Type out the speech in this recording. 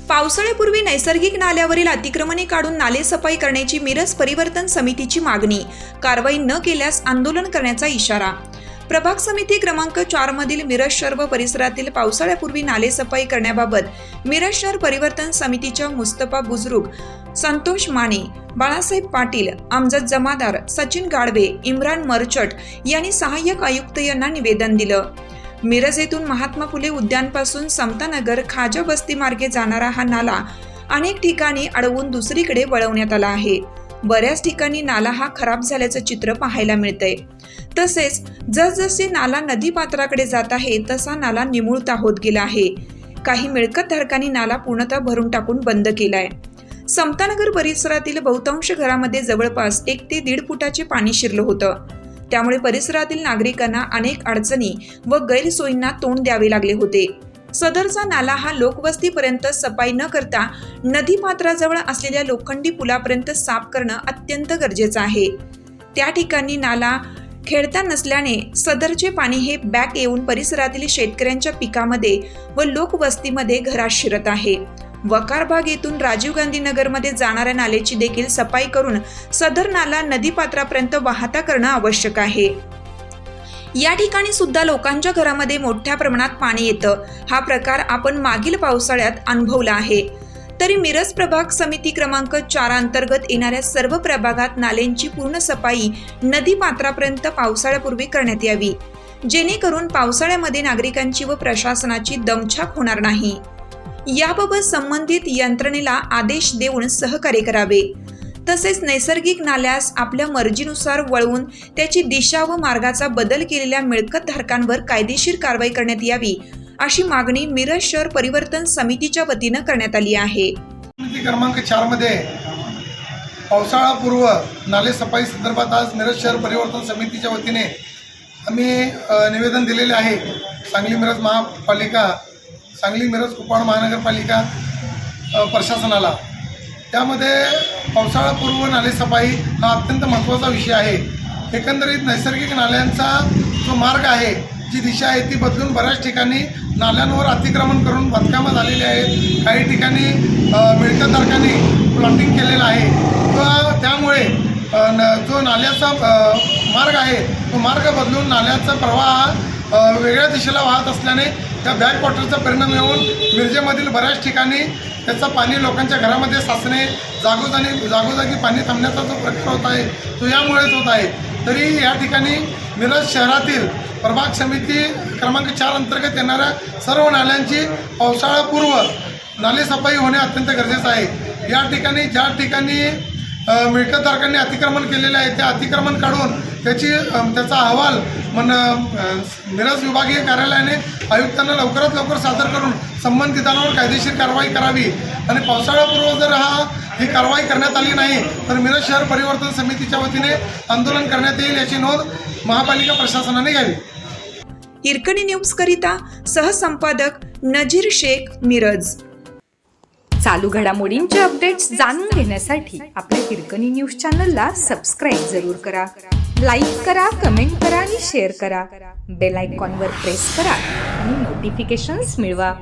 पावसाळ्यापूर्वी नैसर्गिक नाल्यावरील अतिक्रमणे काढून नाले सफाई करण्याची मिरज परिवर्तन समितीची मागणी. कारवाई न केल्यास आंदोलन करण्याचा इशारा. प्रभाग समिती क्रमांक 4 मधील मिरज शहर व परिसरातील पावसाळ्यापूर्वी नाले सफाई करण्याबाबत मिरज शहर परिवर्तन समितीच्या मुस्तफा बुजुर्ग, संतोष माने, बाळासाहेब पाटील, अमजद जमादार, सचिन गाडवे, इम्रान मर्चट यांनी सहाय्यक आयुक्त यांना निवेदन दिलं. मिरज येथून महात्मा फुले उद्यानपासून समतानगर खाजा बस्ती मार्गे जाणारा हा नाला अनेक ठिकाणी अडवून दुसरीकडे वळवण्यात आला आहे. बऱ्याच ठिकाणी नाला हा खराब झाल्याचं चित्र पाहायला मिळतंय. तसेच जसजसे नाला नदी पात्राकडे जात आहे तसा नाला निमुळता होत गेला आहे. काही मिळकतधारकांनी नाला पूर्णतः भरून टाकून बंद केलाय. समतानगर परिसरातील बहुतांश घरामध्ये जवळपास 1 ते 1.5 फुटाचे पाणी शिरलं होतं. त्यामुळे परिसरातील नागरिकांना अनेक अडचणी व गैरसोयींना तोंड द्यावे लागले होते. सदरचा नाला हा लोकवस्तीपर्यंत सफाई न करता नदी पात्राजवळ असलेल्या लोखंडी पुलापर्यंत साफ करणं अत्यंत गरजेचं आहे. त्या ठिकाणी नाला खेळता नसल्याने सदरचे पाणी हे बॅक येऊन परिसरातील शेतकऱ्यांच्या पिकामध्ये व लोकवस्तीमध्ये घरात शिरत आहे. वकार भाग येथून राजीव गांधी नगरमध्ये जाणाऱ्या नाल्याची देखील सफाई करून सदर नाला नदीपात्रापर्यंत वाहता करणं आवश्यक आहे. या ठिकाणी सुद्धा लोकांच्या घरामध्ये मोठ्या प्रमाणात पाणी येतं. हा प्रकार आपण मागील पावसाळ्यात अनुभवला आहे. तरी मिरज प्रभाग समिती क्रमांक 4 अंतर्गत येणाऱ्या सर्व प्रभागात नाल्यांची पूर्ण सफाई नदीपात्रापर्यंत पावसाळ्यापूर्वी करण्यात यावी, जेणेकरून पावसाळ्यामध्ये नागरिकांची व प्रशासनाची दमछाक होणार नाही. याबाबत संबंधित यंत्रणेला आदेश देऊन सहकार्य करावे. तसेच नैसर्गिक नाल्यास आपल्या मर्जीनुसार वळवून त्याची दिशा व मार्गाचा बदल केलेल्या मिळकतधारकांवर कायदेशीर कारवाई करण्यात यावी, अशी मागणी मिरज शहर परिवर्तन समितीच्या वतीनं करण्यात आली आहे. समिती क्रमांक 4 मध्ये पावसाळापूर्व नाले सफाई संदर्भात आज मिरज शहर परिवर्तन समितीच्या वतीने आम्ही निवेदन दिलेले आहे. सांगली मिरज महापालिका, सांगली मिरज कुपवाड महानगरपालिका प्रशासनाला. त्यामध्ये पावसाळापूर्व नाले सफाई हा अत्यंत महत्त्वाचा विषय आहे. एकंदरीत नैसर्गिक नाल्यांचा जो मार्ग आहे, जी दिशा आहे ती बदलून बऱ्याच ठिकाणी नाल्यांवर अतिक्रमण करून बांधकामं झालेली आहेत. काही ठिकाणी मिळकतधारकांनी प्लॉटिंग केलेलं आहे. त्यामुळे जो नाल्याचा मार्ग आहे तो मार्ग बदलून नाल्याचा प्रवाह वेगळ्या दिशेला वाहत असल्याने त्या बॅकवॉटरचा परिणाम येऊन मिरजेमधील बऱ्याच ठिकाणी त्याचं पाणी लोकांच्या घरामध्ये साचणे, जागोजागी पाणी थांबण्याचा जो प्रकार होत आहे तो यामुळेच होत आहे. तरी या ठिकाणी मिरज शहरातील प्रभाग समिती क्रमांक 4 अंतर्गत येणाऱ्या सर्व नाल्यांची पावसाळापूर्व नाले सफाई होणे अत्यंत गरजेचं आहे. या ठिकाणी ज्या ठिकाणी मिळकतधारकांनी अतिक्रमण केलेले आहे ते अतिक्रमण काढून त्याचा अहवाल मिरज विभागीय कार्यालयाने आयुक्तांना लवकरात लवकर सादर करून संबंधितांवर कायदेशीर कारवाई करावी. आणि पावसाळ्यापूर्व जर ही कारवाई करण्यात आली नाही तर मिरज शहर परिवर्तन समितीच्या वतीने आंदोलन करण्यात येईल, याची नोंद महापालिका प्रशासनाने घ्यावी. हिरकणी न्यूज करिता सहसंपादक नजीर शेख, मिरज. चालू घडामोडींचे अपडेट्स जाणून घेण्यासाठी आपल्या हिरकणी न्यूज चॅनलला सबस्क्राईब जरूर करा. लाईक करा, कमेंट करा आणि शेअर करा. बेल आयकॉनवर प्रेस करा आणि नोटिफिकेशन्स मिळवा.